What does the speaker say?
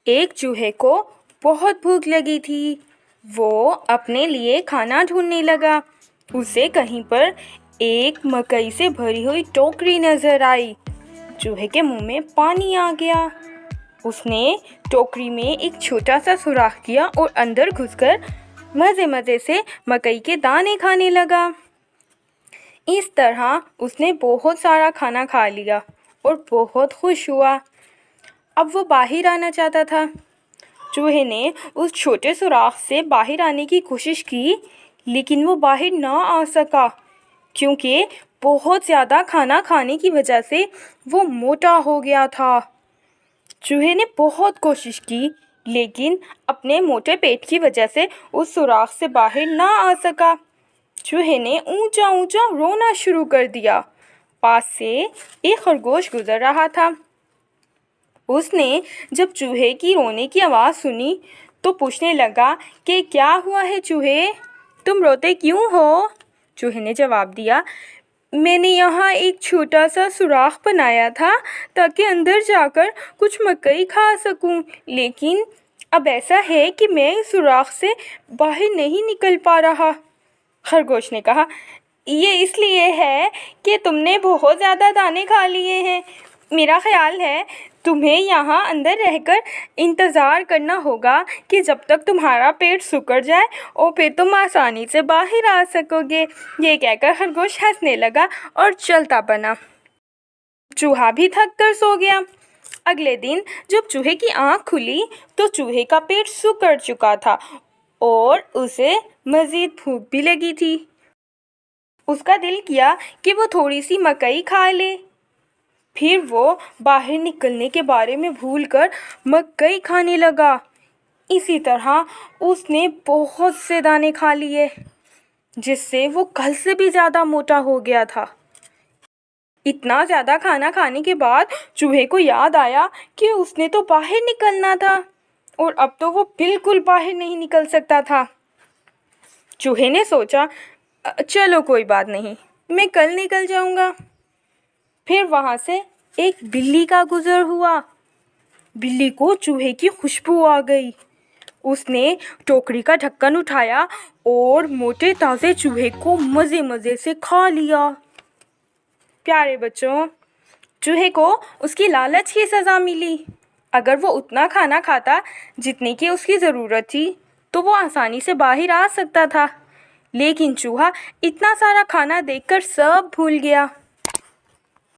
एक चूहे को बहुत भूख लगी थी। वो अपने लिए खाना ढूंढने लगा। उसे कहीं पर एक मकई से भरी हुई टोकरी नजर आई। चूहे के मुंह में पानी आ गया। उसने टोकरी में एक छोटा सा सुराख किया और अंदर घुसकर मज़े मज़े से मकई के दाने खाने लगा। इस तरह उसने बहुत सारा खाना खा लिया और बहुत खुश हुआ। अब वो बाहर आना चाहता था। चूहे ने उस छोटे सुराख से बाहर आने की कोशिश की, लेकिन वो बाहर ना आ सका क्योंकि बहुत ज़्यादा खाना खाने की वजह से वो मोटा हो गया था। चूहे ने बहुत कोशिश की, लेकिन अपने मोटे पेट की वजह से उस सुराख से बाहर ना आ सका। चूहे ने ऊंचा ऊंचा रोना शुरू कर दिया। पास से एक खरगोश गुजर रहा था। उसने जब चूहे की रोने की आवाज़ सुनी तो पूछने लगा कि क्या हुआ है चूहे, तुम रोते क्यों हो? चूहे ने जवाब दिया, मैंने यहाँ एक छोटा सा सुराख बनाया था ताकि अंदर जाकर कुछ मकई खा सकूं, लेकिन अब ऐसा है कि मैं इस सुराख से बाहर नहीं निकल पा रहा। खरगोश ने कहा, ये इसलिए है कि तुमने बहुत ज़्यादा दाने खा लिए हैं। मेरा ख्याल है तुम्हें यहाँ अंदर रहकर इंतज़ार करना होगा कि जब तक तुम्हारा पेट सिकुड़ जाए और फिर तुम आसानी से बाहर आ सकोगे। ये कहकर खरगोश हंसने लगा और चलता बना। चूहा भी थक कर सो गया। अगले दिन जब चूहे की आँख खुली तो चूहे का पेट सिकुड़ चुका था और उसे मज़ीद भूख भी लगी थी। उसका दिल किया कि वो थोड़ी सी मकई खा ले। फिर वो बाहर निकलने के बारे में भूलकर मकई खाने लगा। इसी तरह उसने बहुत से दाने खा लिए, जिससे वो कल से भी ज़्यादा मोटा हो गया था। इतना ज़्यादा खाना खाने के बाद चूहे को याद आया कि उसने तो बाहर निकलना था और अब तो वो बिल्कुल बाहर नहीं निकल सकता था। चूहे ने सोचा, चलो कोई बात नहीं, मैं कल निकल जाऊंगा। फिर वहाँ से एक बिल्ली का गुजर हुआ। बिल्ली को चूहे की खुशबू आ गई। उसने टोकरी का ढक्कन उठाया और मोटे ताज़े चूहे को मज़े मज़े से खा लिया। प्यारे बच्चों, चूहे को उसकी लालच की सज़ा मिली। अगर वो उतना खाना खाता जितने की उसकी ज़रूरत थी तो वो आसानी से बाहर आ सकता था, लेकिन चूहा इतना सारा खाना देखकर सब भूल गया।